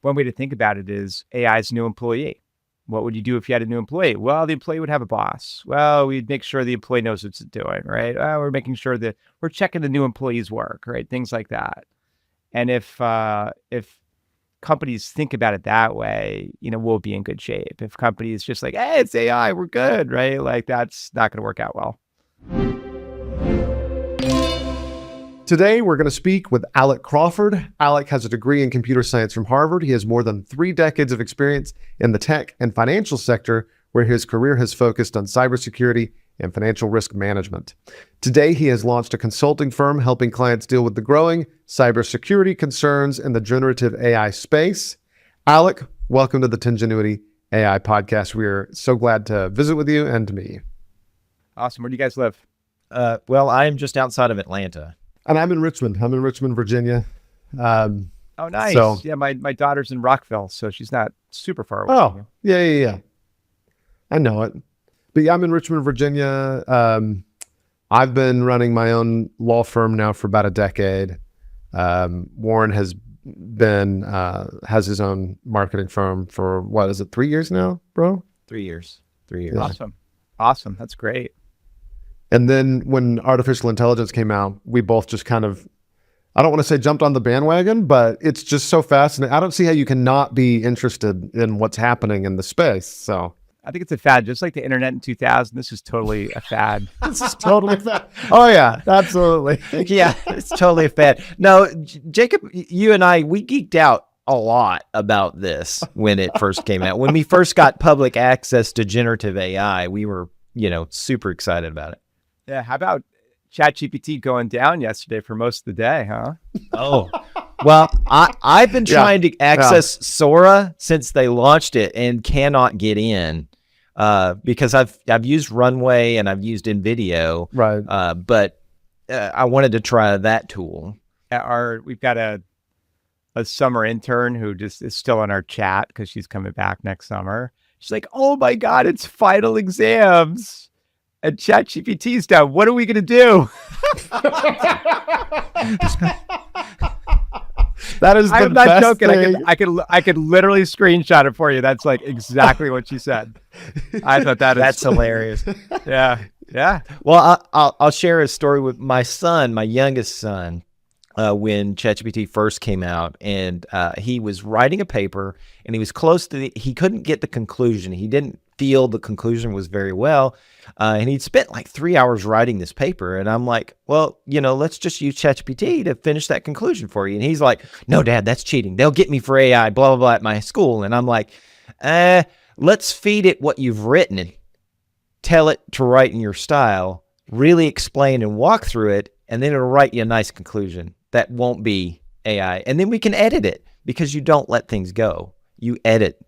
one way to think about it is AI is a new employee. What would you do if you had a new employee? Well, the employee would have a boss. Well, we'd make sure the employee knows what it's doing, right? We're making sure that we're checking the new employee's work, right? Things like that. And if companies think about it that way, we'll be in good shape. If companies just like, hey, it's AI, we're good, right? Like that's not going to work out well. Today, we're going to speak with Alec Crawford. Alec has a degree in computer science from Harvard. He has more than 3 decades of experience in the tech and financial sector, where his career has focused on cybersecurity and financial risk management. Today, he has launched a consulting firm helping clients deal with the growing cybersecurity concerns in the generative AI space. Alec, welcome to the Tingenuity AI podcast. We're so glad to visit with you and to meet you. Awesome. Where do you guys live? Well, I am just outside of Atlanta. And I'm in Richmond. Virginia. Oh, nice. So, yeah, my daughter's in Rockville, so she's not super far away. Oh, yeah. I know it. But yeah, I'm in Richmond, Virginia. I've been running my own law firm now for about a decade. Warren has his own marketing firm for, 3 years now, bro? 3 years. Awesome. That's great. And then when artificial intelligence came out, we both just kind of, I don't want to say jumped on the bandwagon, but it's just so fascinating. I don't see how you can not be interested in what's happening in the space. So I think it's a fad, just like the internet in 2000. This is totally a fad. This is totally a fad. Oh yeah, absolutely. Yeah, it's totally a fad. No, Jacob, you and I, we geeked out a lot about this when it first came out. When we first got public access to generative AI, we were, super excited about it. Yeah, how about ChatGPT going down yesterday for most of the day, huh? Oh, well, I've been trying to access Sora since they launched it and cannot get in because I've used Runway and I've used InVideo, right? But I wanted to try that tool. We've got a summer intern who just is still on our chat because she's coming back next summer. She's like, "Oh my God, it's final exams." And ChatGPT's down. What are we going to do? That is the I'm best not joking. thing. I could literally screenshot it for you. That's like exactly what she said. I thought that's hilarious. Yeah. Well, I'll share a story with my son, my youngest son, when ChatGPT first came out, and he was writing a paper, and he was close to he couldn't get the conclusion. He didn't feel the conclusion was very well. And he'd spent like 3 hours writing this paper. And I'm like, well, let's just use ChatGPT to finish that conclusion for you. And he's like, no, Dad, that's cheating. They'll get me for AI, blah, blah, blah at my school. And I'm like, let's feed it what you've written and tell it to write in your style, really explain and walk through it. And then it'll write you a nice conclusion that won't be AI. And then we can edit it because you don't let things go. You edit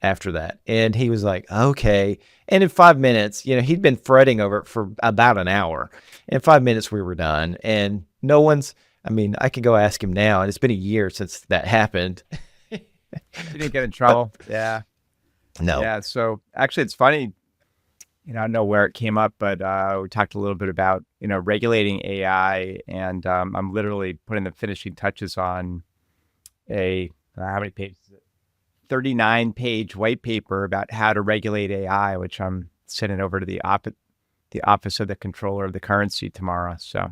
after that. And he was like, okay. And in 5 minutes, he'd been fretting over it for about an hour. In 5 minutes, we were done. And I could go ask him now. And it's been a year since that happened. You didn't get in trouble. Yeah. No. Yeah. So actually, it's funny. I don't know where it came up, but we talked a little bit about, regulating AI. And I'm literally putting the finishing touches on how many pages is it? 39-page white paper about how to regulate AI, which I'm sending over to the Office of the Controller of the Currency tomorrow. So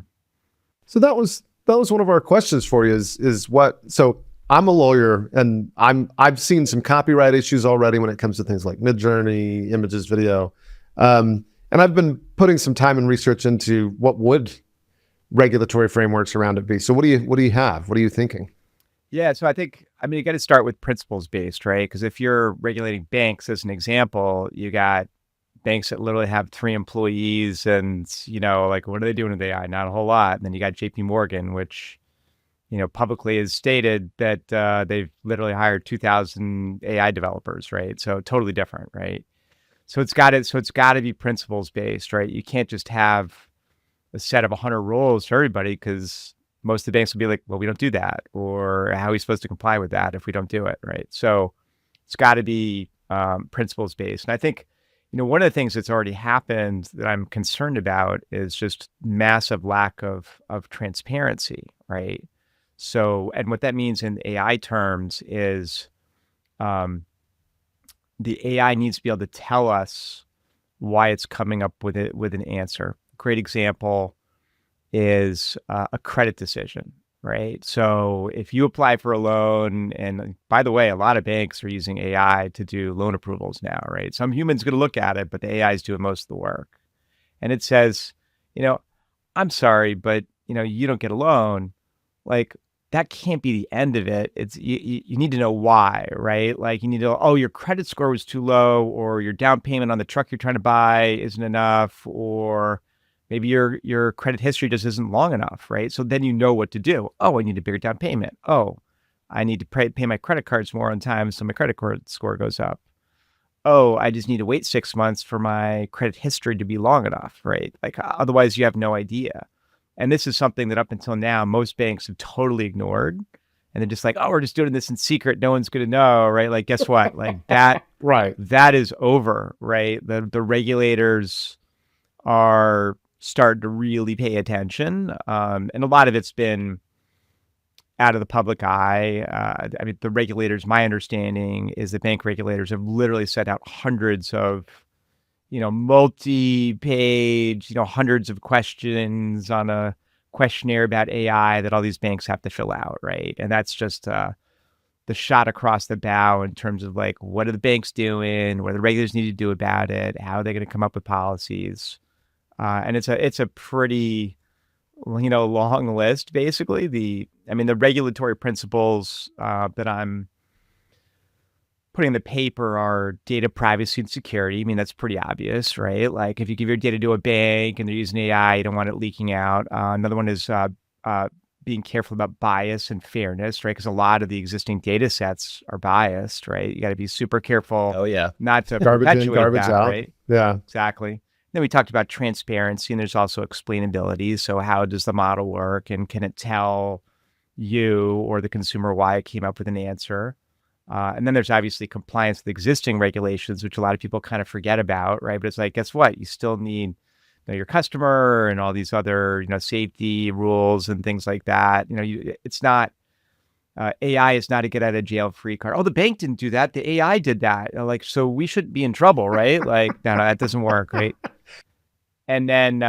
that was one of our questions for you is what, so I'm a lawyer and I've seen some copyright issues already when it comes to things like Midjourney, images, video. And I've been putting some time and research into what would regulatory frameworks around it be. So what do you have? What are you thinking? Yeah, so I think, you got to start with principles based, right? Because if you're regulating banks, as an example, you got banks that literally have 3 employees and, like, what are they doing with AI? Not a whole lot. And then you got JP Morgan, which, publicly has stated that they've literally hired 2,000 AI developers, right? So totally different, right? So it's got to be principles based, right? You can't just have a set of 100 rules for everybody because most of the banks will be like, well, we don't do that. Or how are we supposed to comply with that if we don't do it, right? So it's got to be principles based. And I think, one of the things that's already happened that I'm concerned about is just massive lack of transparency, right? So, and what that means in AI terms is um, the AI needs to be able to tell us why it's coming up with it with an answer. Great example is a credit decision, right? So if you apply for a loan, and by the way, a lot of banks are using AI to do loan approvals now, right? Some humans going to look at it, but the AI is doing most of the work. And it says, you know, I'm sorry, but you don't get a loan. Like, that can't be the end of it. It's you need to know why, right? Like, you need to know, oh, your credit score was too low, or your down payment on the truck you're trying to buy isn't enough, or maybe your credit history just isn't long enough, right? So then you know what to do. Oh, I need a bigger down payment. Oh, I need to pay my credit cards more on time so my credit card score goes up. Oh, I just need to wait 6 months for my credit history to be long enough, right? Like, otherwise you have no idea. And this is something that up until now, most banks have totally ignored. And they're just like, oh, we're just doing this in secret. No one's going to know, right? Like, guess what? Like Right. that is over, right? The regulators are starting to really pay attention. And a lot of it's been out of the public eye. I mean, the regulators, my understanding is that bank regulators have literally set out hundreds of, multi-page, hundreds of questions on a questionnaire about AI that all these banks have to fill out, right? And that's just the shot across the bow in terms of like, what are the banks doing? What do the regulators need to do about it? How are they going to come up with policies? And it's a pretty, long list, basically. The regulatory principles that I'm putting in the paper are data privacy and security. I mean, that's pretty obvious, right? Like, if you give your data to a bank and they're using AI, you don't want it leaking out. Another one is being careful about bias and fairness, right? Because a lot of the existing data sets are biased, right? You got to be super careful. Oh, yeah. Not to Garbage in, perpetuate garbage that, out. right? Yeah. Exactly. Then we talked about transparency, and there's also explainability. So how does the model work, and can it tell you or the consumer why it came up with an answer? And then there's obviously compliance with existing regulations, which a lot of people kind of forget about, right? But it's like, guess what? You still need your customer and all these other, safety rules and things like that. It's not, AI is not a get out of jail free card. Oh, the bank didn't do that. The AI did that. Like, so we should be in trouble, right? Like, no, that doesn't work, right? And then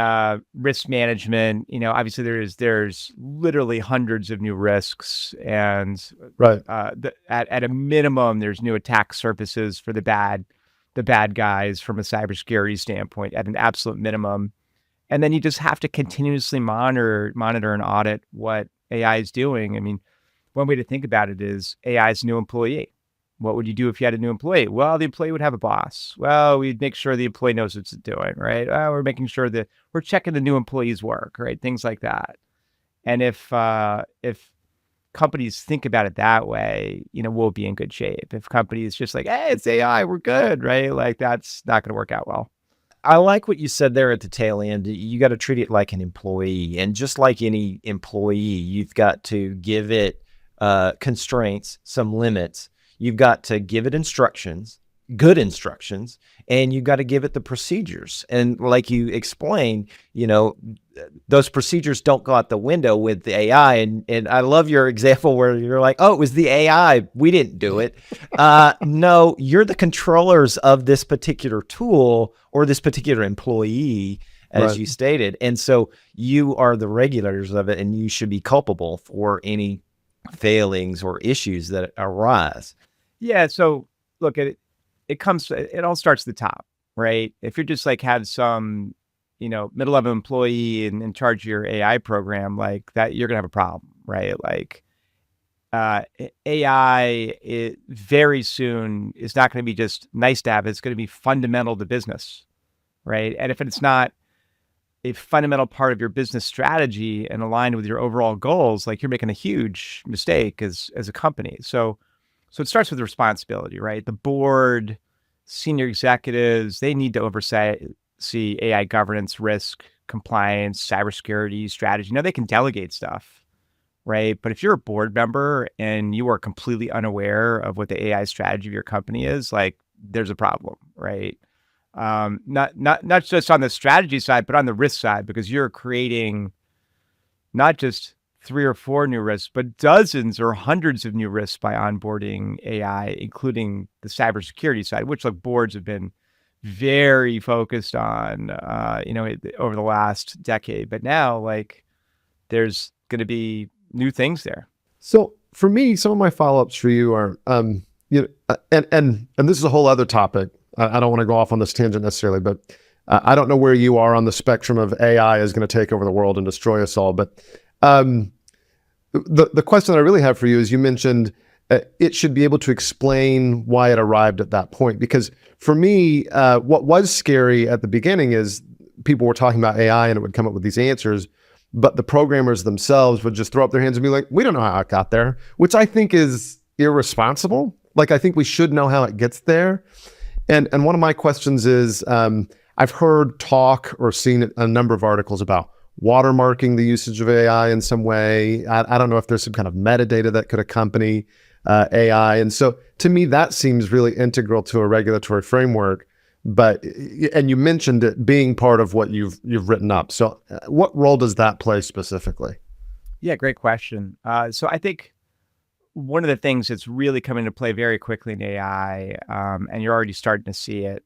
risk management, obviously there's literally hundreds of new risks, and Right. at a minimum, there's new attack surfaces for the bad guys from a cybersecurity standpoint at an absolute minimum. And then you just have to continuously monitor and audit what AI is doing. I mean, one way to think about it is AI is a new employee. What would you do if you had a new employee? Well, the employee would have a boss. Well, we'd make sure the employee knows what it's doing, right? We're making sure that we're checking the new employee's work, right? Things like that. And if companies think about it that way, we'll be in good shape. If companies just like, hey, it's AI, we're good, right? Like, that's not going to work out well. I like what you said there at the tail end. You got to treat it like an employee. And just like any employee, you've got to give it constraints, some limits. You've got to give it instructions, good instructions, and you've got to give it the procedures. And like you explained, those procedures don't go out the window with the AI. And I love your example where you're like, oh, it was the AI. We didn't do it. No, you're the controllers of this particular tool or this particular employee, as Right. you stated. And so you are the regulators of it, and you should be culpable for any failings or issues that arise. Yeah. So look, it all starts at the top, right? If you're just like have some, middle-level employee in charge of your AI program, like that, you're gonna have a problem, right? Like, AI very soon is not going to be just nice to have. It's going to be fundamental to business, right? And if it's not a fundamental part of your business strategy and aligned with your overall goals, like, you're making a huge mistake as a company. So it starts with responsibility, right? The board, senior executives, they need to see AI governance, risk, compliance, cybersecurity, strategy. They can delegate stuff, right? But if you're a board member and you are completely unaware of what the AI strategy of your company is, like, there's a problem, right? Not just on the strategy side, but on the risk side, because you're creating not just 3 or 4 new risks, but dozens or hundreds of new risks by onboarding AI, including the cybersecurity side, which like boards have been very focused on, over the last decade. But now, like, there's going to be new things there. So for me, some of my follow-ups for you are, and this is a whole other topic. I don't want to go off on this tangent necessarily, but I don't know where you are on the spectrum of AI is going to take over the world and destroy us all. But the question that I really have for you is, you mentioned it should be able to explain why it arrived at that point. Because for me, what was scary at the beginning is people were talking about AI and it would come up with these answers, but the programmers themselves would just throw up their hands and be like, we don't know how it got there, which I think is irresponsible. Like, I think we should know how it gets there. And one of my questions is, I've heard talk or seen a number of articles about watermarking the usage of AI in some way. I don't know if there's some kind of metadata that could accompany AI. And so to me, that seems really integral to a regulatory framework. And you mentioned it being part of what you've written up. So what role does that play specifically? Yeah, great question. So I think one of the things that's really come into play very quickly in AI, and you're already starting to see it,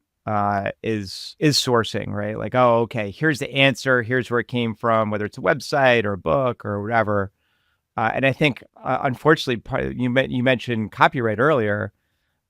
is sourcing, right? Like, oh, okay, here's the answer, here's where it came from, whether it's a website or a book or whatever. And I think, unfortunately, you mentioned copyright earlier,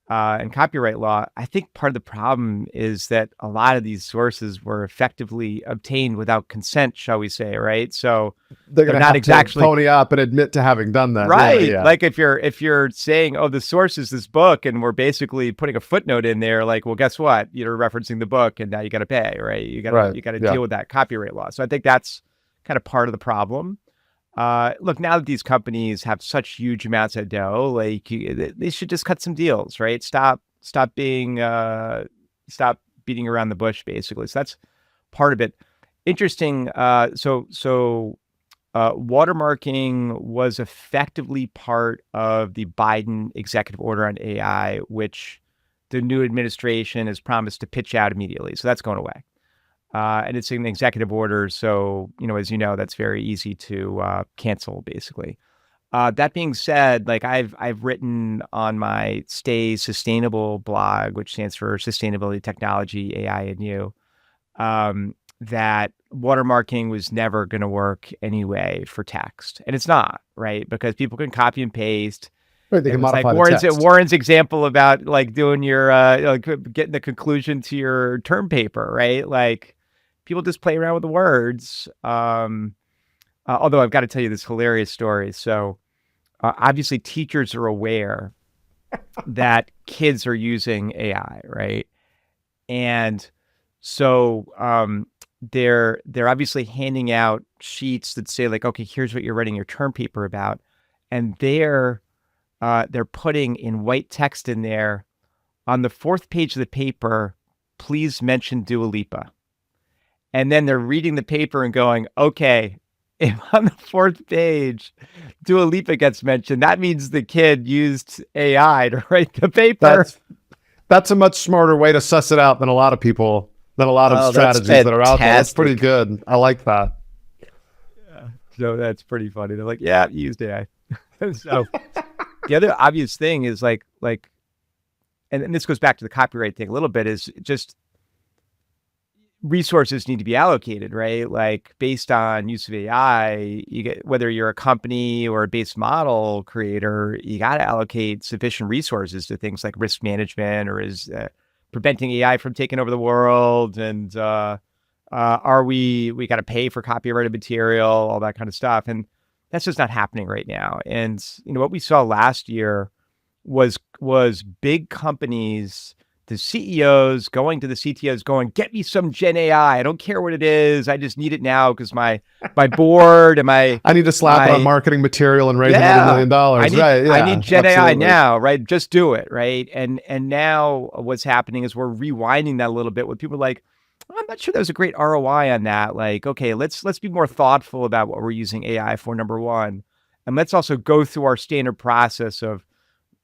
and copyright law. I think part of the problem is that a lot of these sources were effectively obtained without consent, shall we say, right? So they're going to not have exactly to pony up and admit to having done that, right? Yeah. Like if you're saying, oh, the source is this book, and we're basically putting a footnote in there, like, well, guess what? You're referencing the book, and now you got to pay, right? You got to deal with that copyright law. So I think that's kind of part of the problem. Look, now that these companies have such huge amounts of dough, like they should just cut some deals, right? Stop beating around the bush, basically. So that's part of it. Interesting. Watermarking was effectively part of the Biden executive order on AI, which the new administration has promised to pitch out immediately. So that's going away. And it's an executive order. So, as you know, that's very easy to cancel, basically. That being said, like I've written on my Stay Sustainable blog, which stands for Sustainability, Technology, AI, and You, that watermarking was never going to work anyway for text. And it's not, right? Because people can copy and paste. Right, they can modify like the text. Warren's example about like doing your, getting the conclusion to your term paper, right? Like, people just play around with the words. Although I've got to tell you this hilarious story. So obviously teachers are aware that kids are using AI, right? And so they're obviously handing out sheets that say like, okay, here's what you're writing your term paper about. And they're putting in white text in there, on the 4th page of the paper, please mention Dua Lipa. And then they're reading the paper and going, okay, if on the 4th page, Dua Lipa gets mentioned, that means the kid used AI to write the paper. That's a much smarter way to suss it out than a lot of strategies that are out there. That's pretty good. I like that. Yeah. So that's pretty funny. They're like, yeah, you used AI. So the other obvious thing is like, and this goes back to the copyright thing a little bit, is just resources need to be allocated, right? Like based on use of AI, you get, whether you're a company or a base model creator, you got to allocate sufficient resources to things like risk management, or is preventing AI from taking over the world. And are we got to pay for copyrighted material, all that kind of stuff. And that's just not happening right now. And what we saw last year was big companies, the CEOs going to the CTOs going, get me some Gen AI. I don't care what it is. I just need it now because my board and I need to slap it on marketing material and raise $100 million. I need Gen AI now, right? Just do it, right? And now what's happening is we're rewinding that a little bit with people like, I'm not sure there's a great ROI on that. Like, okay, let's be more thoughtful about what we're using AI for, number one. And let's also go through our standard process of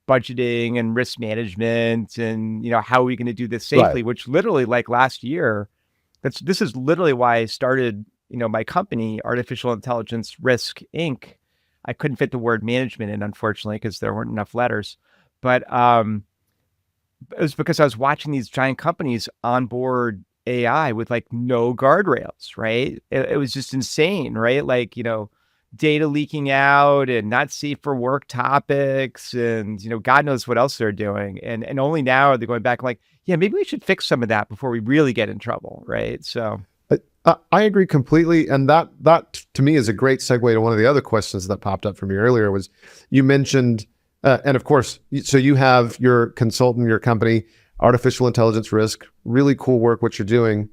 budgeting and risk management and, how are we going to do this safely, which literally like last year, this is literally why I started, my company, Artificial Intelligence Risk Inc., I couldn't fit the word management in, unfortunately, because there weren't enough letters. But it was because I was watching these giant companies onboard AI with like no guardrails, right? It was just insane, right? Like, data leaking out and not safe for work topics and, God knows what else they're doing. And only now are they going back and like, yeah, maybe we should fix some of that before we really get in trouble, right? So I agree completely. And that to me is a great segue to one of the other questions that popped up from you earlier was you mentioned, and of course, so you have your consultant, your company, artificial intelligence risk, really cool work, what you're doing.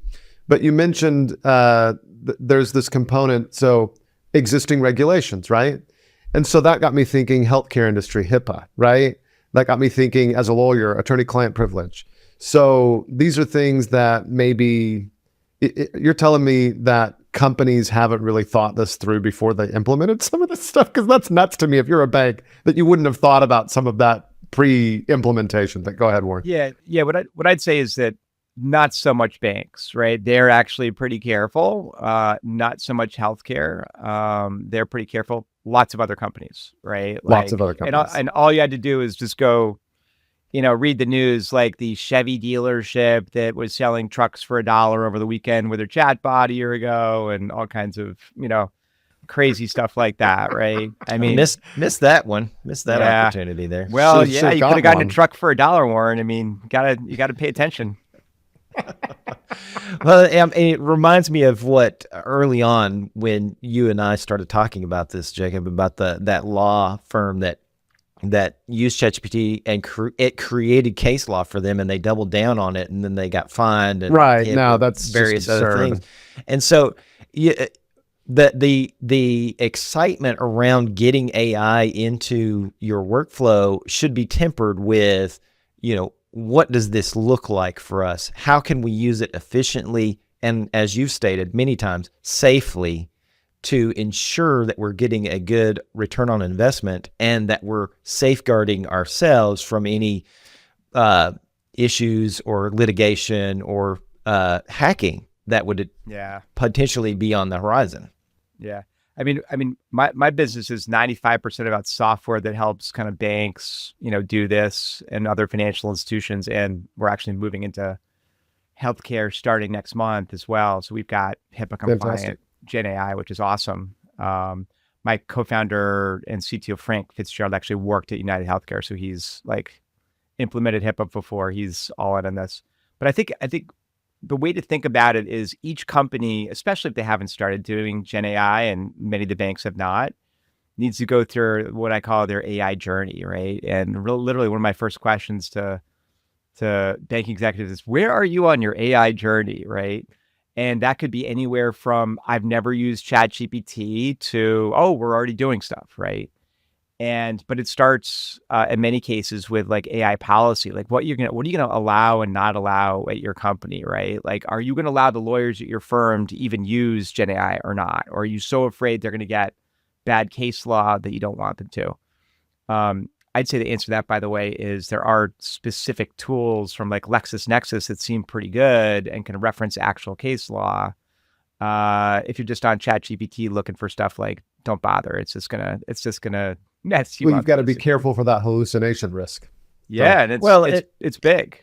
But you mentioned there's this component, so existing regulations, right? And so that got me thinking healthcare industry, HIPAA, right? That got me thinking as a lawyer, attorney-client privilege. So these are things that maybe you're telling me that companies haven't really thought this through before they implemented some of this stuff, because that's nuts to me if you're a bank that you wouldn't have thought about some of that pre-implementation. But go ahead, Warren. Yeah. What I'd say is that not so much banks, right? They're actually pretty careful. Not so much healthcare. They're pretty careful. Lots of other companies, right? Lots of other companies. And all you had to do is just go, read the news, like the Chevy dealership that was selling trucks for $1 over the weekend with their chatbot a year ago, and all kinds of, crazy stuff like that, right? I mean, missed that one. Missed that opportunity there. Well, you could have gotten a truck for $1, Warren. I mean, you gotta pay attention. Well, it reminds me of what early on when you and I started talking about this, Jacob, about that law firm that used ChatGPT and it created case law for them, and they doubled down on it, and then they got fined. And right now, that's various other things. And so, the excitement around getting AI into your workflow should be tempered with, what does this look like for us? How can we use it efficiently and, as you've stated many times, safely to ensure that we're getting a good return on investment and that we're safeguarding ourselves from any issues or litigation or hacking that would potentially be on the horizon? Yeah. I mean, my business is 95% about software that helps kind of banks, do this and other financial institutions. And we're actually moving into healthcare starting next month as well. So we've got HIPAA compliant Gen AI, which is awesome. My co-founder and CTO, Frank Fitzgerald, actually worked at United Healthcare. So he's like implemented HIPAA before. He's all in on this. But I think the way to think about it is each company, especially if they haven't started doing Gen AI, and many of the banks have not, needs to go through what I call their AI journey, right? And literally one of my first questions to banking executives is, where are you on your AI journey, right? And that could be anywhere from, I've never used ChatGPT, to, oh, we're already doing stuff, right? But it starts in many cases with like AI policy, like what are you gonna allow and not allow at your company, right? Like, are you gonna allow the lawyers at your firm to even use Gen AI or not? Or are you so afraid they're gonna get bad case law that you don't want them to? I'd say the answer to that, by the way, is there are specific tools from like LexisNexis that seem pretty good and can reference actual case law. If you're just on ChatGPT looking for stuff, like, don't bother. It's just gonna mess you up. You've got to be careful for that hallucination risk. Yeah, and it's big.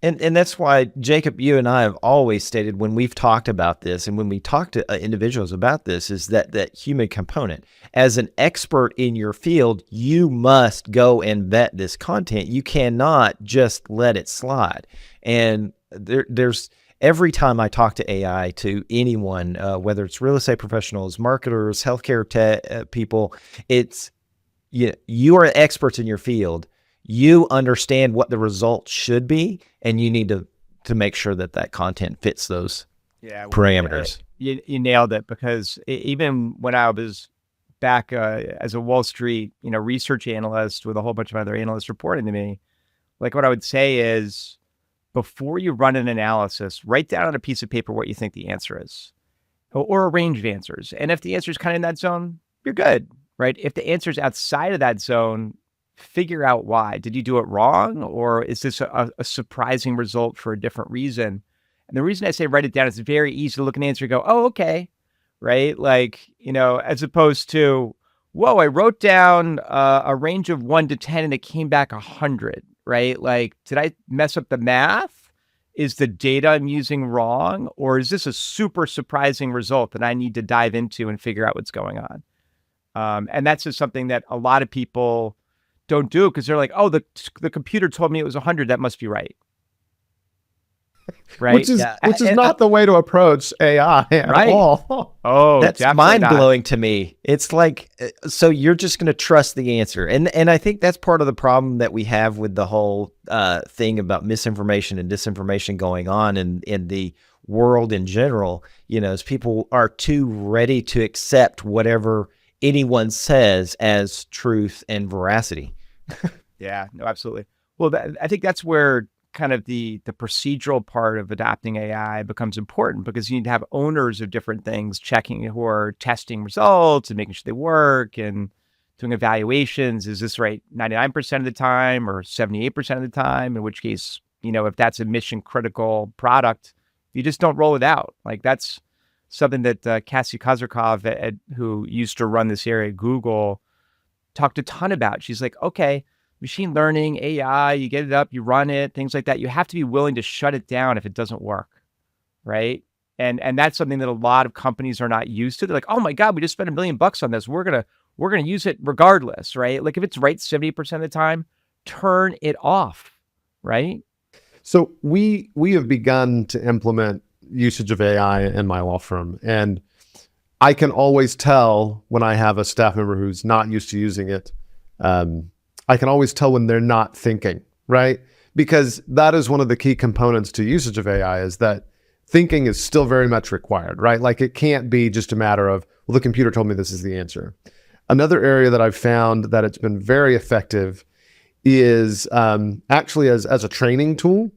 And that's why, Jacob, you and I have always stated when we've talked about this and when we talk to individuals about this, is that human component. As an expert in your field, you must go and vet this content. You cannot just let it slide. And there's every time I talk to AI to anyone, whether it's real estate professionals, marketers, healthcare people, it's you are experts in your field. You understand what the results should be, and you need to make sure that content fits those parameters. You nailed it, because even when I was back as a Wall Street, research analyst with a whole bunch of other analysts reporting to me, like what I would say is, before you run an analysis, write down on a piece of paper what you think the answer is, or a range of answers. And if the answer is kind of in that zone, you're good, right? If the answer is outside of that zone, figure out why. Did you do it wrong? Or is this a surprising result for a different reason? And the reason I say write it down is it's very easy to look at an answer and go, oh, okay, right? Like, as opposed to, whoa, I wrote down a range of 1 to 10 and it came back 100, right? Like, did I mess up the math? Is the data I'm using wrong? Or is this a super surprising result that I need to dive into and figure out what's going on? And that's just something that a lot of people don't do because they're like, oh, the computer told me it was 100. That must be right. Right. Which is not the way to approach AI at Right. all. Oh, That's definitely mind not. blowing to me. It's like, so you're just going to trust the answer. And I think that's part of the problem that we have with the whole thing about misinformation and disinformation going on in the world in general, is people are too ready to accept whatever anyone says as truth and veracity. Yeah, no, absolutely. Well, I think that's where kind of the procedural part of adopting AI becomes important because you need to have owners of different things checking who are testing results and making sure they work and doing evaluations. Is this right 99% of the time or 78% of the time? In which case, if that's a mission critical product, you just don't roll it out. Like that's something that Cassie Kozyrkov, who used to run this area at Google, talked a ton about. She's like, okay, machine learning, AI, you get it up, you run it, things like that. You have to be willing to shut it down if it doesn't work, right? And that's something that a lot of companies are not used to. They're like, oh my God, we just spent $1 million on this. We're gonna use it regardless, right? Like if it's right 70% of the time, turn it off, right? So we have begun to implement usage of AI in my law firm, and I can always tell when I have a staff member who's not used to using it. I can always tell when they're not thinking, right? Because that is one of the key components to usage of AI is that thinking is still very much required, right? Like it can't be just a matter of, well, the computer told me this is the answer. Another area that I've found that it's been very effective is actually as a training tool,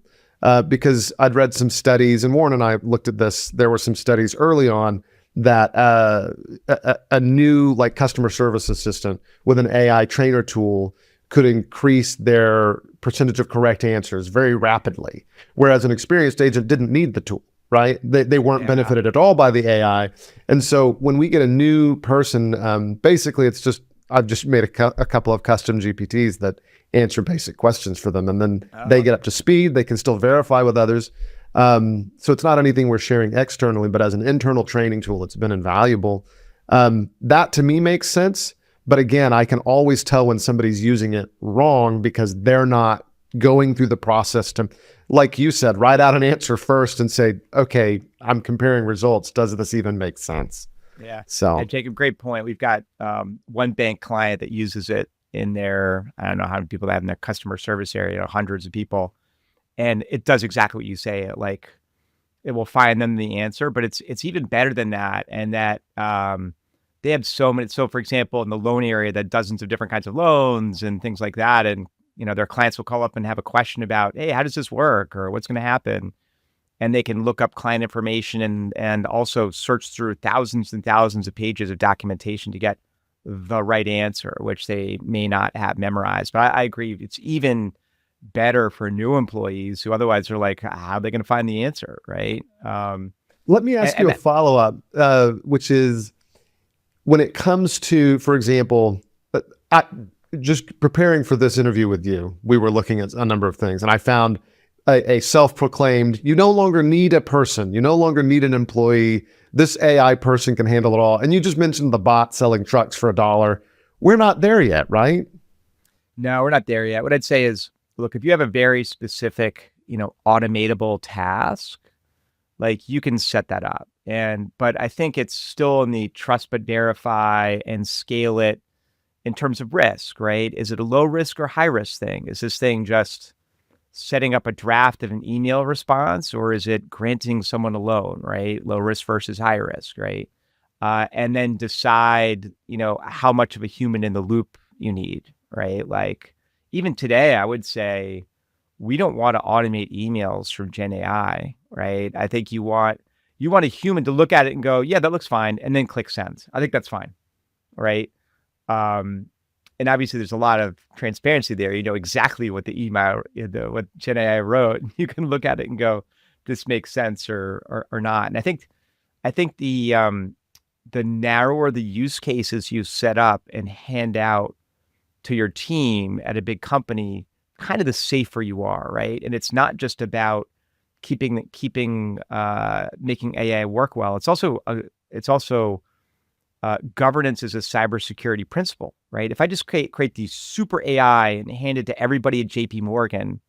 because I'd read some studies, and Warren and I looked at this. There were some studies early on that a new like customer service assistant with an AI trainer tool could increase their percentage of correct answers very rapidly, whereas an experienced agent didn't need the tool, right? They weren't benefited at all by the AI. And so when we get a new person, basically it's just, I've just made a couple of custom GPTs that answer basic questions for them. And then they get up to speed, they can still verify with others. So it's not anything we're sharing externally, but as an internal training tool, it's been invaluable. That to me makes sense. But again, I can always tell when somebody's using it wrong because they're not going through the process to, like you said, write out an answer first and say, okay, I'm comparing results. Does this even make sense? Yeah. So, yeah, Jacob, great point. We've got one bank client that uses it in their, I don't know how many people they have in their customer service area, hundreds of people. And it does exactly what you say. It will find them the answer, but it's even better than that. And that they have so many. So, for example, in the loan area, that dozens of different kinds of loans and things like that. And their clients will call up and have a question about, hey, how does this work, or what's going to happen? And they can look up client information and also search through thousands and thousands of pages of documentation to get the right answer, which they may not have memorized. But I agree, it's even better for new employees who otherwise are like, how are they going to find the answer, right? let me ask you a follow-up, which is when it comes to, for example, just preparing for this interview with you, we were looking at a number of things, and I found a self-proclaimed, you no longer need a person, you no longer need an employee. This AI person can handle it all. And you just mentioned the bot selling trucks for $1. We're not there yet, right? No, we're not there yet. What I'd say is, look, if you have a very specific, automatable task, like you can set that up. But I think it's still in the trust but verify and scale it in terms of risk, right? Is it a low risk or high risk thing? Is this thing just setting up a draft of an email response, or is it granting someone a loan, right? Low risk versus high risk, right? And then decide, how much of a human in the loop you need, right? Like even today, I would say we don't want to automate emails from Gen AI, right? I think you want a human to look at it and go, yeah, that looks fine, and then click send. I think that's fine, right? And obviously there's a lot of transparency there. You know exactly what the email, what Gen AI wrote. You can look at it and go, this makes sense or not. And I think the the narrower the use cases you set up and hand out to your team at a big company, kind of the safer you are, right? And it's not just about making AI work well. It's also governance is a cybersecurity principle, right? If I just create these super AI and hand it to everybody at JP Morgan,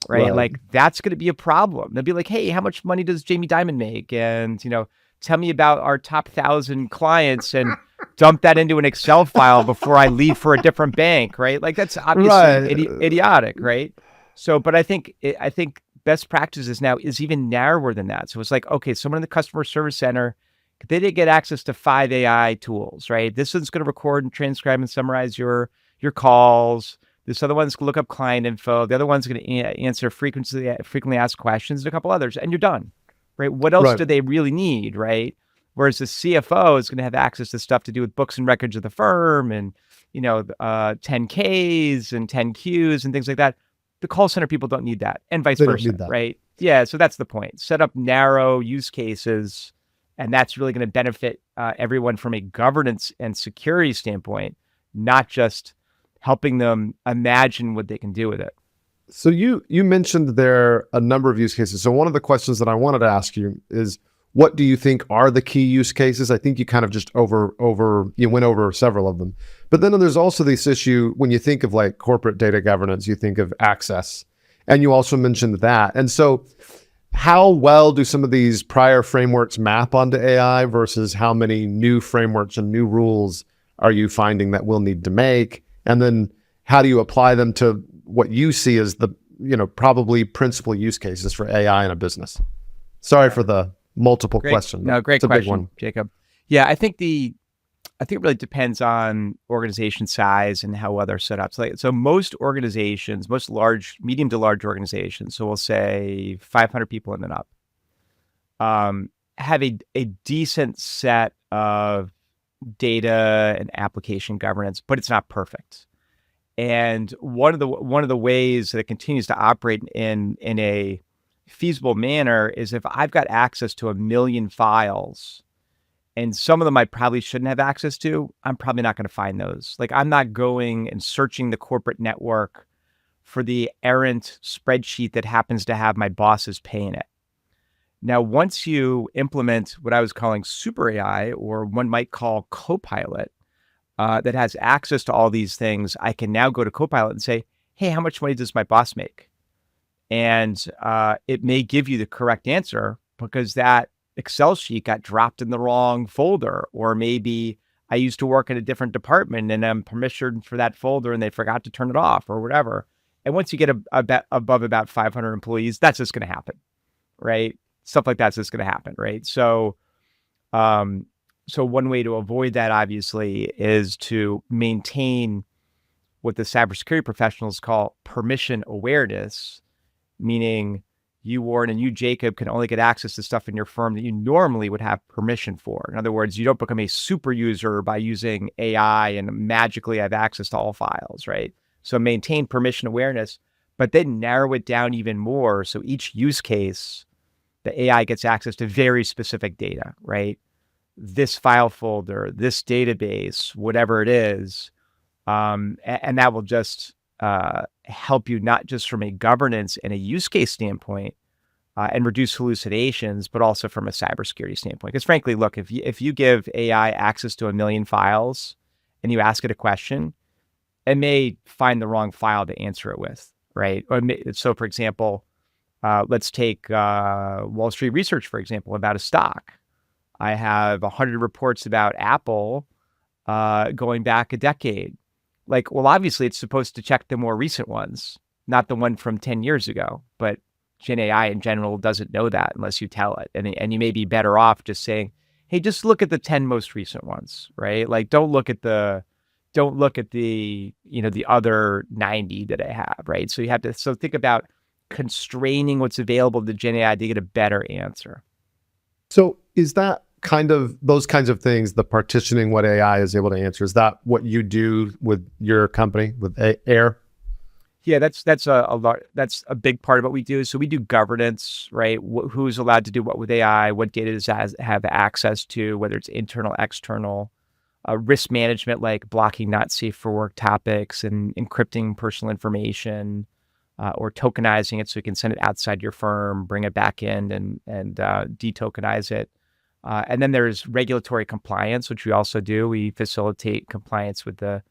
right? Like that's going to be a problem. They'll be like, hey, how much money does Jamie Dimon make? And, tell me about our top 1,000 clients and dump that into an Excel file before I leave for a different bank, right? Like that's obviously idiotic, right? So, but I think best practices now is even narrower than that. So it's like, okay, someone in the customer service center, they did get access to 5 AI tools, right? This one's going to record and transcribe and summarize your calls. This other one's going to look up client info. The other one's going to answer frequently asked questions and a couple others, and you're done, right? What else do they really need, right? Whereas the CFO is going to have access to stuff to do with books and records of the firm and, 10Ks and 10Qs and things like that. The call center people don't need that, and vice versa, right? Yeah, so that's the point. Set up narrow use cases, and that's really going to benefit everyone from a governance and security standpoint, not just helping them imagine what they can do with it. So you mentioned there a number of use cases. So one of the questions that I wanted to ask you is, what do you think are the key use cases? I think you kind of just you went over several of them. But then there's also this issue when you think of like corporate data governance, you think of access. And you also mentioned that. And so how well do some of these prior frameworks map onto AI versus how many new frameworks and new rules are you finding that we'll need to make? And then how do you apply them to what you see as the, probably principal use cases for AI in a business? Sorry for the multiple questions. No, great it's a question, big one. Jacob. Yeah, I think it really depends on organization size and how well they're set up. So most organizations, most medium to large organizations, so we'll say 500 people in and up, have a decent set of data and application governance, but it's not perfect. And one of the ways that it continues to operate in a feasible manner is if I've got access to 1 million files, and some of them I probably shouldn't have access to, I'm probably not going to find those. Like I'm not going and searching the corporate network for the errant spreadsheet that happens to have my boss's pay in it. Now, once you implement what I was calling super AI, or one might call Copilot, that has access to all these things, I can now go to Copilot and say, hey, how much money does my boss make? And it may give you the correct answer because that Excel sheet got dropped in the wrong folder, or maybe I used to work in a different department and I'm permissioned for that folder and they forgot to turn it off or whatever. And once you get above about 500 employees, that's just going to happen, right? Stuff like that's just going to happen, right? So, so one way to avoid that, obviously, is to maintain what the cybersecurity professionals call permission awareness, meaning you, Warren, and you, Jacob, can only get access to stuff in your firm that you normally would have permission for. In other words, you don't become a super user by using AI and magically have access to all files, right? So maintain permission awareness, but then narrow it down even more. So each use case, the AI gets access to very specific data, right? This file folder, this database, whatever it is. And that will just help you not just from a governance and a use case standpoint and reduce hallucinations, but also from a cybersecurity standpoint. Because frankly, look, if you give AI access to 1 million files and you ask it a question, it may find the wrong file to answer it with, right? So for example, let's take Wall Street Research, for example, about a stock. I have 100 reports about Apple going back a decade. Like, well, obviously it's supposed to check the more recent ones, not the one from 10 years ago, but Gen AI in general doesn't know that unless you tell it. And you may be better off just saying, hey, just look at the 10 most recent ones, right? Like, don't look at the, the other 90 that I have, right? So you have to, think about constraining what's available to Gen AI to get a better answer. So is that those kinds of things, the partitioning what AI is able to answer, is that what you do with your company, with AIR? Yeah, that's a lot. That's a big part of what we do. So we do governance, right? Who's allowed to do what with AI? What data does have access to? Whether it's internal, external, risk management, like blocking not safe for work topics and encrypting personal information, or tokenizing it so you can send it outside your firm, bring it back in, and detokenize it. And then there's regulatory compliance, which we also do. We facilitate compliance with the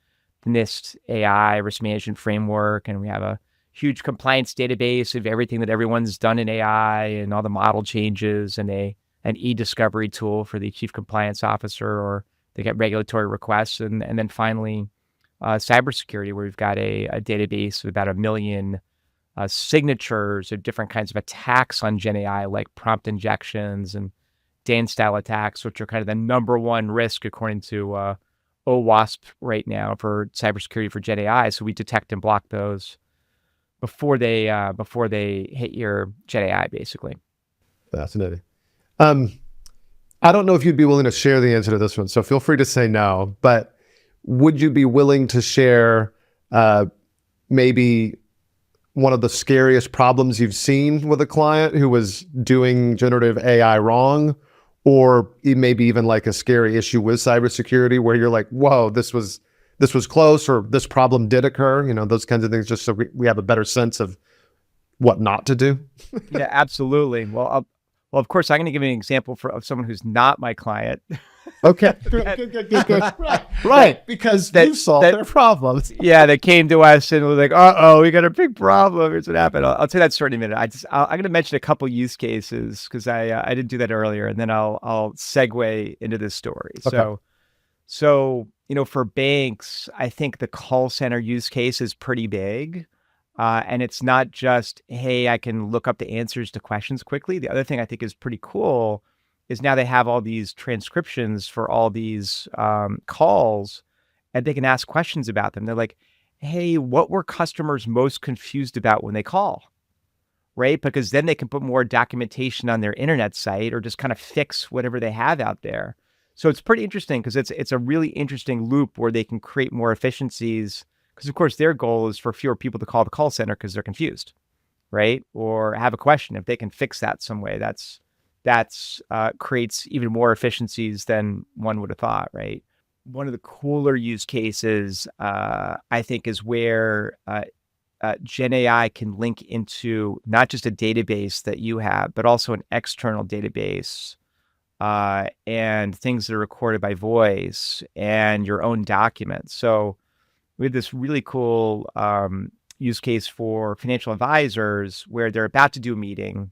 NIST AI risk management framework, and we have a huge compliance database of everything that everyone's done in AI and all the model changes, and an e-discovery tool for the chief compliance officer, or they get regulatory requests. And then finally, cybersecurity, where we've got a database of about 1 million signatures of different kinds of attacks on Gen AI, like prompt injections and Dan-style attacks, which are kind of the number one risk according to OWASP right now for cybersecurity for Gen AI. So we detect and block those before they hit your Gen AI, basically. Fascinating. I don't know if you'd be willing to share the answer to this one, so feel free to say no, but would you be willing to share maybe one of the scariest problems you've seen with a client who was doing generative AI wrong, or maybe even like a scary issue with cybersecurity where you're like, whoa, this was close, or this problem did occur, those kinds of things, just so we have a better sense of what not to do? Yeah, absolutely. Well, of course, I'm going to give you an example of someone who's not my client. Okay, good. Right, because you solved their problems. Yeah, they came to us and was like, we got a big problem. Here's what happened. I'll tell you that story in a minute. I'm going to mention a couple use cases because I didn't do that earlier, and then I'll segue into this story. Okay. So for banks, I think the call center use case is pretty big. And it's not just, hey, I can look up the answers to questions quickly. The other thing I think is pretty cool is now they have all these transcriptions for all these calls, and they can ask questions about them. They're like, hey, what were customers most confused about when they call? Right? Because then they can put more documentation on their internet site or just kind of fix whatever they have out there. So it's pretty interesting because it's a really interesting loop where they can create more efficiencies. Because, of course, their goal is for fewer people to call the call center because they're confused, right? Or have a question. If they can fix that some way, that's creates even more efficiencies than one would have thought, right? One of the cooler use cases, I think, is where Gen AI can link into not just a database that you have, but also an external database, and things that are recorded by voice and your own documents. So we had this really cool use case for financial advisors where they're about to do a meeting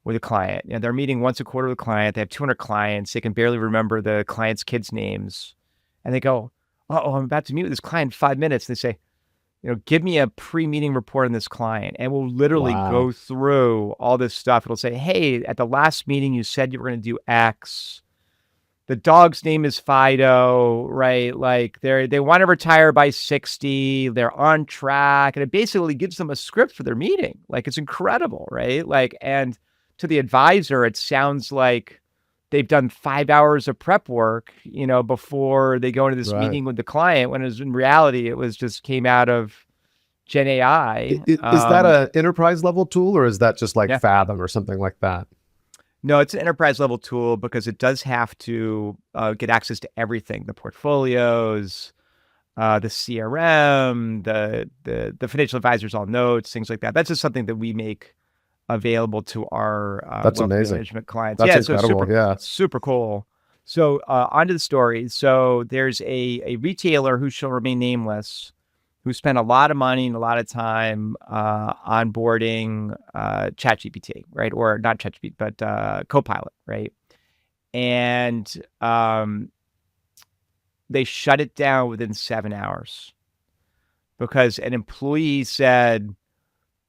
with a client. They're meeting once a quarter with a client. They have 200 clients. They can barely remember the client's kids' names. And they go, I'm about to meet with this client in 5 minutes. And they say, give me a pre-meeting report on this client. And we'll literally go through all this stuff. It'll say, hey, at the last meeting, you said you were going to do X. The dog's name is Fido, right? Like they want to retire by 60. They're on track. And it basically gives them a script for their meeting. Like, it's incredible, right? Like, and to the advisor, it sounds like they've done 5 hours of prep work, before they go into this meeting with the client, when in reality, it was just came out of Gen AI. Is that an enterprise level tool, or is that just like Fathom or something like that? No, it's an enterprise level tool because it does have to get access to everything: the portfolios, the CRM, the financial advisors, all notes, things like that. That's just something that we make available to our That's wealth amazing. management clients. That's incredible. So super cool. So onto the story. So there's a retailer who shall remain nameless, who spent a lot of money and a lot of time onboarding ChatGPT, right? Or not ChatGPT, but Copilot, right? And they shut it down within 7 hours because an employee said,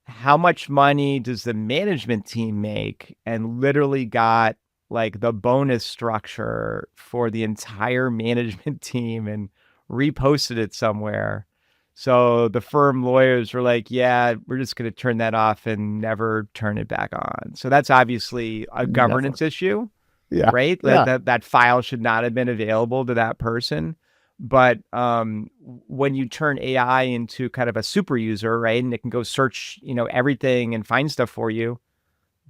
how much money does the management team make? And literally got like the bonus structure for the entire management team and reposted it somewhere. So the firm lawyers were like, yeah, we're just going to turn that off and never turn it back on. So that's obviously a governance issue, right? Yeah. That file should not have been available to that person. But when you turn AI into kind of a super user, right, and it can go search, everything and find stuff for you,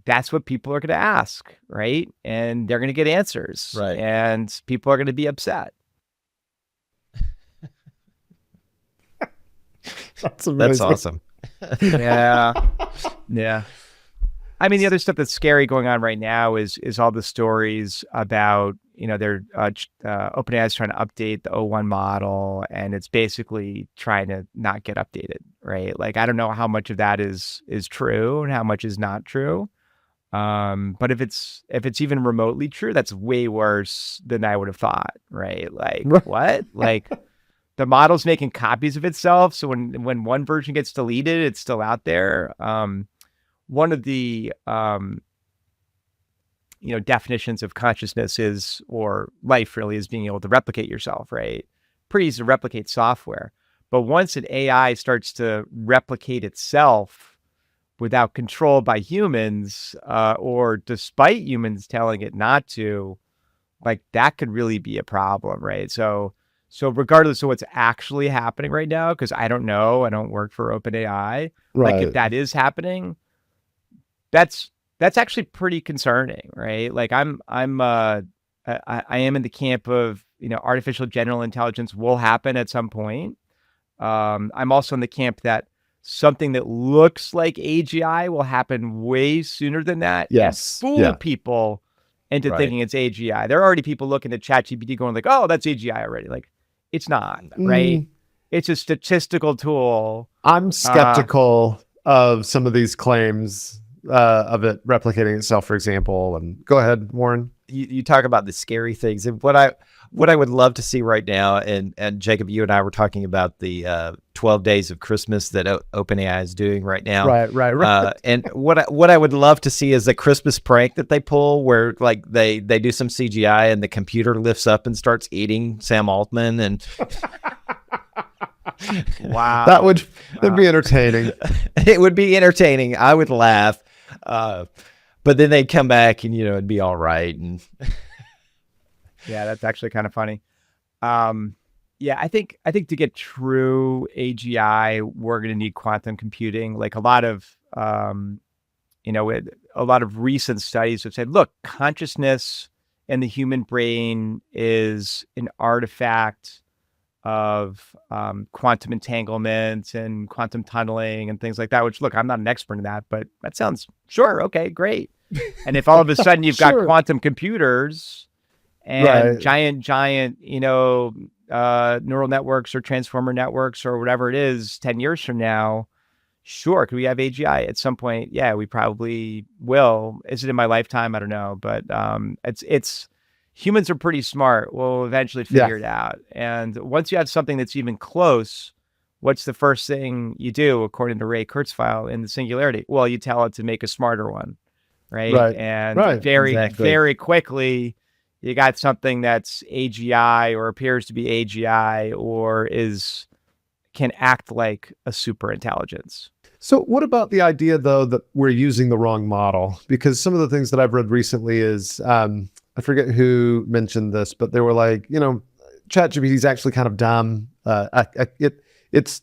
that's what people are going to ask, right? And they're going to get answers, Right. and people are going to be upset. That's amazing. That's awesome. Yeah. Yeah. I mean, the other stuff that's scary going on right now is all the stories about, they're OpenAI is trying to update the O1 model, and it's basically trying to not get updated, right? Like, I don't know how much of that is true and how much is not true. But if it's even remotely true, that's way worse than I would have thought, right? Like, what? Like, the model's making copies of itself, so when one version gets deleted, it's still out there. One of the definitions of consciousness is, or life really, is being able to replicate yourself, right? Pretty easy to replicate software, but once an AI starts to replicate itself without control by humans, or despite humans telling it not to, like, that could really be a problem, right? So regardless of what's actually happening right now, because I don't know, I don't work for OpenAI, like, if that is happening, that's actually pretty concerning, right? Like, I am in the camp of, artificial general intelligence will happen at some point. I'm also in the camp that something that looks like AGI will happen way sooner than that. Yes. And fool people into thinking it's AGI. There are already people looking at ChatGPT going like, oh, that's AGI already. Like, it's not, right? It's a statistical tool. I'm skeptical of some of these claims of it replicating itself, for example. And go ahead, Warren. You talk about the scary things, and what I would love to see right now, and Jacob, you and I were talking about the 12 days of Christmas that OpenAI is doing right now. Right. And what I would love to see is a Christmas prank that they pull, where like they do some CGI and the computer lifts up and starts eating Sam Altman, and wow, that'd be entertaining. It would be entertaining. I would laugh. But then they'd come back and, it'd be all right. And yeah, that's actually kind of funny. Yeah, I think to get true AGI, we're going to need quantum computing. Like, a lot of, a lot of recent studies have said, look, consciousness in the human brain is an artifact of quantum entanglement and quantum tunneling and things like that, which, look, I'm not an expert in that, but that sounds, sure, okay, great. And if all of a sudden you've got quantum computers and giant, neural networks or transformer networks or whatever it is 10 years from now, sure, could we have AGI at some point? Yeah, we probably will. Is it in my lifetime? I don't know, but it's humans are pretty smart. We'll eventually figure it out. And once you have something that's even close, what's the first thing you do, according to Ray Kurzweil in the Singularity? Well, you tell it to make a smarter one, right? And very quickly, you got something that's AGI or appears to be AGI or can act like a super intelligence. So what about the idea, though, that we're using the wrong model? Because some of the things that I've read recently is, I forget who mentioned this, but they were like, ChatGPT is actually kind of dumb. It's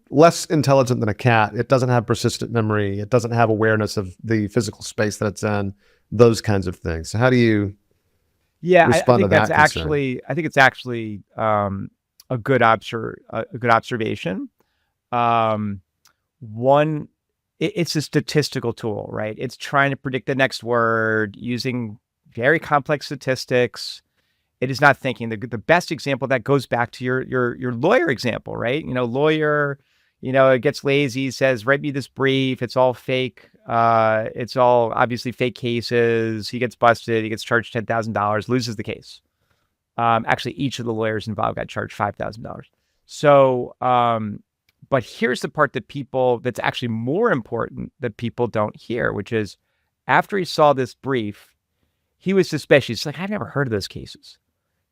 less intelligent than a cat. It doesn't have persistent memory. It doesn't have awareness of the physical space that it's in, those kinds of things. So how do you respond to that? I think it's actually a good observation. One, it's a statistical tool, right? It's trying to predict the next word using very complex statistics. It is not thinking. The best example of that goes back to your lawyer example, right? Lawyer, it gets lazy, says, write me this brief. It's all fake. It's all obviously fake cases. He gets busted. He gets charged $10,000, loses the case. Actually, each of the lawyers involved got charged $5,000. So, but here's the part that's actually more important that people don't hear, which is after he saw this brief, he was suspicious. He's like, I've never heard of those cases.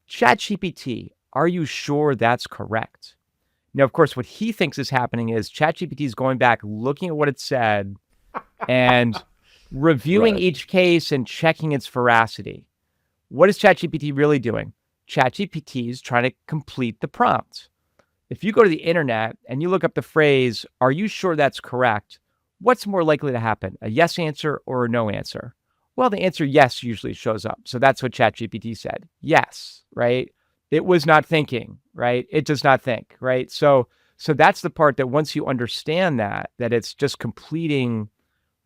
ChatGPT, are you sure that's correct? Now, of course, what he thinks is happening is ChatGPT is going back, looking at what it said and reviewing each case and checking its veracity. What is ChatGPT really doing? ChatGPT is trying to complete the prompt. If you go to the internet and you look up the phrase, "Are you sure that's correct?" What's more likely to happen, a yes answer or a no answer? Well, the answer yes usually shows up. So that's what ChatGPT said. Yes, right? It was not thinking, right? It does not think, right? So that's the part that once you understand that it's just completing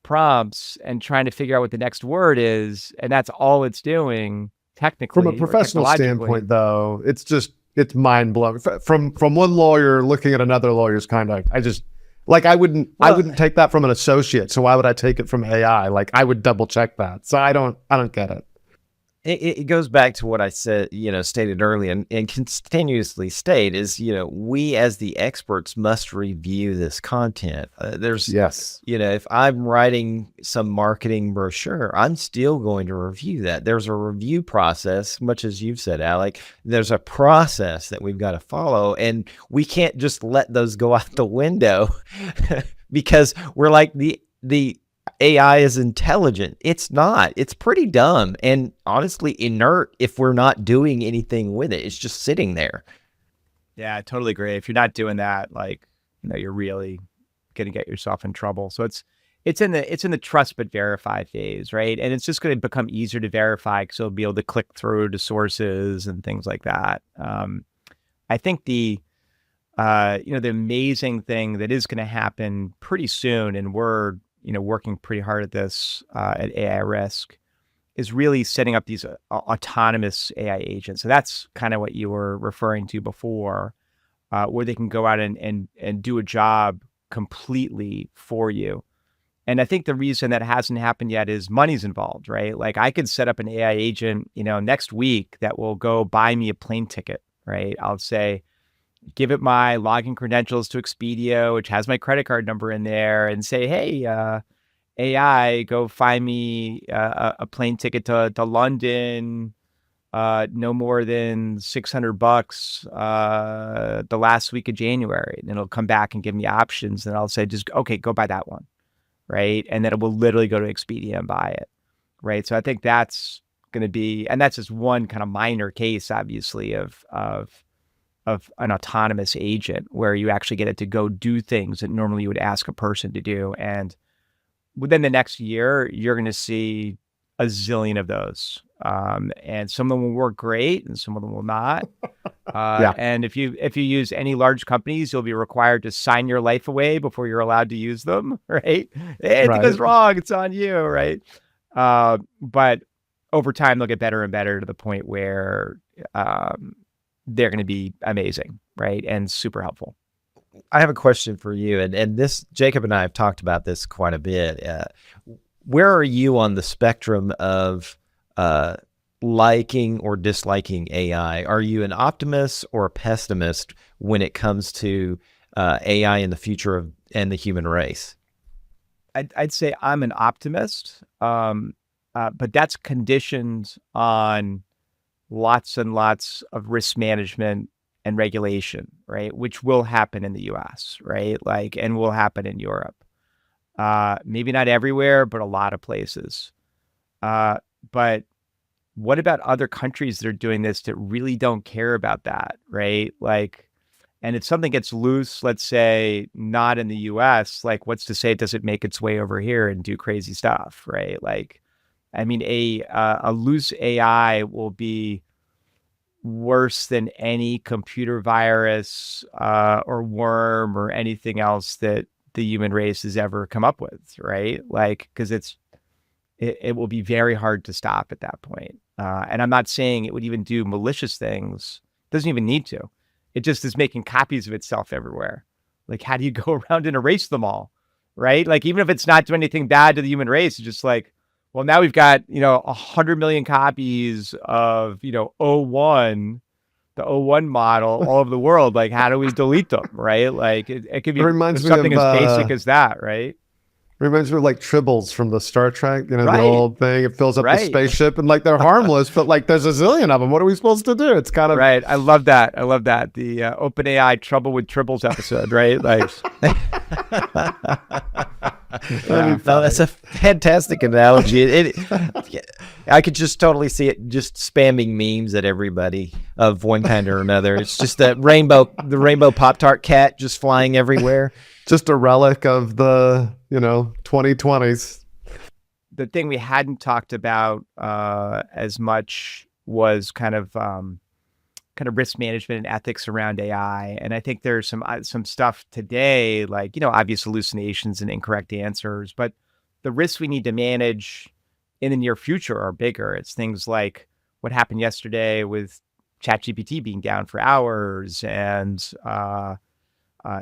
prompts and trying to figure out what the next word is, and that's all it's doing technically From a or professional technologically. standpoint, though, it's mind blowing. From one lawyer looking at another lawyer's conduct, I wouldn't take that from an associate. So why would I take it from AI? Like, I would double check that. So I don't get it. It goes back to what I said, stated earlier and continuously state is, we as the experts must review this content. Yes. If I'm writing some marketing brochure, I'm still going to review that. There's a review process, much as you've said, Alec. There's a process that we've got to follow, and we can't just let those go out the window because we're like the AI is intelligent. It's not. It's pretty dumb and honestly inert if we're not doing anything with it. It's just sitting there. Yeah, I totally agree. If you're not doing that, you're really going to get yourself in trouble. So it's in the trust but verify phase, right? And it's just going to become easier to verify because you'll be able to click through to sources and things like that. I think the amazing thing that is going to happen pretty soon, and we're working pretty hard at this at AI Risk, is really setting up these autonomous AI agents. So that's kind of what you were referring to before, where they can go out and do a job completely for you. And I think the reason that hasn't happened yet is money's involved, right? Like, I could set up an AI agent, next week that will go buy me a plane ticket, right? I'll say, give it my login credentials to Expedia, which has my credit card number in there, and say, hey, AI, go find me a plane ticket to London, no more than $600 the last week of January. And it'll come back and give me options, and I'll say, okay, go buy that one, right? And then it will literally go to Expedia and buy it, right? So I think that's going to be, and that's just one kind of minor case, obviously, of an autonomous agent where you actually get it to go do things that normally you would ask a person to do. And within the next year, you're going to see a zillion of those. And some of them will work great and some of them will not. And if you use any large companies, you'll be required to sign your life away before you're allowed to use them, right? Hey, if it goes wrong, it's on you, right? But over time, they'll get better and better to the point where they're going to be amazing, right? And super helpful. I have a question for you. And this, Jacob and I have talked about this quite a bit. Where are you on the spectrum of liking or disliking AI? Are you an optimist or a pessimist when it comes to AI in the future and the human race? I'd say I'm an optimist, but that's conditioned on lots and lots of risk management and regulation, right? Which will happen in the US, right? And will happen in Europe. Maybe not everywhere, but a lot of places. But what about other countries that are doing this that really don't care about that, right? And if something gets loose, let's say not in the US, what's to say it doesn't make its way over here and do crazy stuff, right? A loose AI will be worse than any computer virus or worm or anything else that the human race has ever come up with, right? Because it will be very hard to stop at that point. And I'm not saying it would even do malicious things. It doesn't even need to. It just is making copies of itself everywhere. How do you go around and erase them all, right? Even if it's not doing anything bad to the human race, it's just well, now we've got, 100 million copies of, O1, the O1 model all over the world. How do we delete them, right? It could be something as basic as that, right? Reminds me of Tribbles from the Star Trek, the Right. old thing. It fills up the spaceship and they're harmless, but there's a zillion of them. What are we supposed to do? It's kind of right. I love that. The OpenAI Trouble with Tribbles episode, right? No, that's a fantastic analogy. I could just totally see it just spamming memes at everybody of one kind or another. It's just the rainbow Pop-Tart cat just flying everywhere. Just a relic of the 2020s. The thing we hadn't talked about as much was kind of risk management and ethics around AI. And I think there's some stuff today, like, obvious hallucinations and incorrect answers, but the risks we need to manage in the near future are bigger. It's things like what happened yesterday with ChatGPT being down for hours, and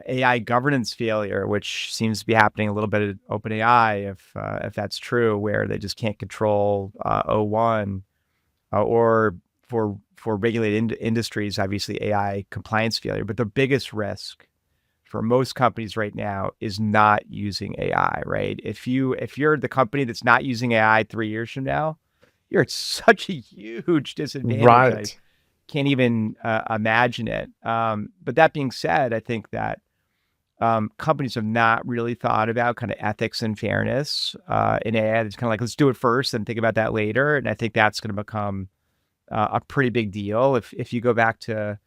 AI governance failure, which seems to be happening a little bit at OpenAI, if that's true, where they just can't control O1, or for regulated industries, obviously AI compliance failure. But the biggest risk for most companies right now is not using AI, right? If you're the company that's not using AI 3 years from now, you're at such a huge disadvantage. Right. I can't even imagine it. But that being said, I think that companies have not really thought about kind of ethics and fairness in AI. It's kind of like, let's do it first and think about that later. And I think that's going to become a pretty big deal. If you go back to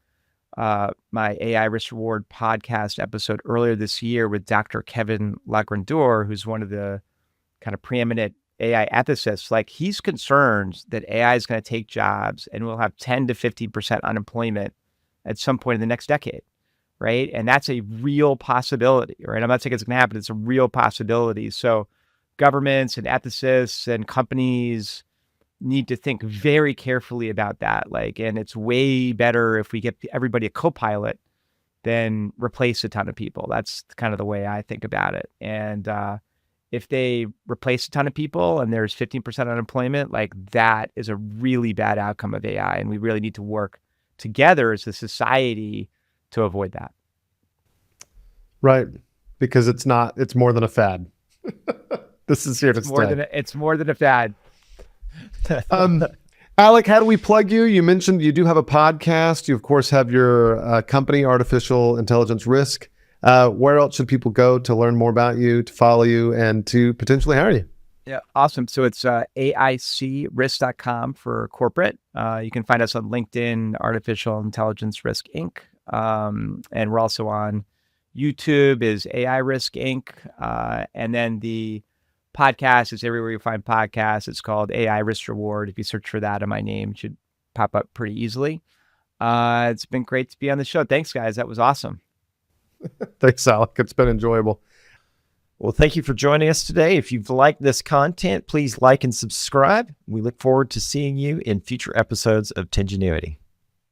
my AI Risk Reward podcast episode earlier this year with Dr. Kevin Lagrandour, who's one of the kind of preeminent AI ethicists, like, he's concerned that AI is going to take jobs and we'll have 10 to 15% unemployment at some point in the next decade, right? And that's a real possibility, right? I'm not saying it's going to happen. It's a real possibility. So governments and ethicists and companies need to think very carefully about that. Like, and it's way better if we get everybody a co-pilot than replace a ton of people. That's kind of the way I think about it. And if they replace a ton of people and there's 15% unemployment, like, that is a really bad outcome of AI. And we really need to work together as a society to avoid that. Right. Because it's more than a fad. This is here to stay. It's more than a fad. Alec, how do we plug you? You mentioned you do have a podcast. You, of course, have your company, Artificial Intelligence Risk. Where else should people go to learn more about you, to follow you, and to potentially hire you? Yeah, awesome. So it's aicrisk.com for corporate. You can find us on LinkedIn, Artificial Intelligence Risk Inc. And we're also on YouTube is AI Risk Inc. And then the podcast is everywhere you find podcasts. It's called AI Risk Reward. If you search for that in my name, it should pop up pretty easily. It's been great to be on the show. Thanks, guys. That was awesome. Thanks, Alec. It's been enjoyable. Well, thank you for joining us today. If you've liked this content, please like and subscribe. We look forward to seeing you in future episodes of Tingenuity.